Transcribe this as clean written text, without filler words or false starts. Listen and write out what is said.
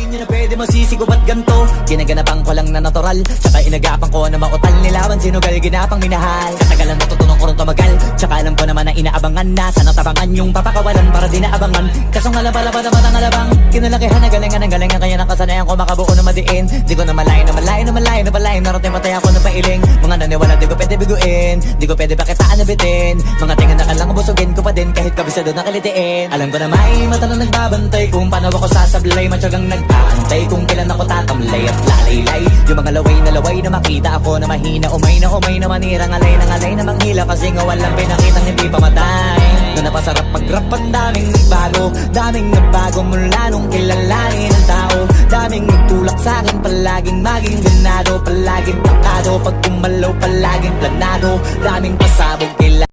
nyo na pwede masisigo ba't ganto? Ginaganapan ko lang na natural, tsaka inagapan ko na mautal. Nilawan sinugal, ginapang minahal. Katagalan natutunan ko rin tumagal, tsaka alam ko naman na inaabangan na. Sana tabangan yung papakawalan para di naabangan. Kasong alaba-laba naman ang alabang kinalakihan na galingan ng galingan. Kaya nakasanayan ko makabuo na madiin. Di ko na malayo na malayo na malayo na palayo. Narating matay ako na pailing. Mga naniwala di ko pwede biguin, di ko pwede pakitaan na bitin. Mga tinga na kalang busugin ko pa din kahit kabisado na kalitiin. Alam ko na may mata na nagbabantay kung paano ako sasablay. Matyagang nag-aantay kung kailan ako tatamlay at lalaylay. Yung mga laway na makita ako na mahina. Umay na manirang alay na manghila. Kasi nga walang pinakitang hindi pamatay. Na napasarap pag-rap ang daming nagbago. Daming nagbago mula nung kilalanin ang tao. Daming nagtulak sa'kin palaging maging ganado. Palaging takado pag kumalaw palaging planado. Daming pasabog kila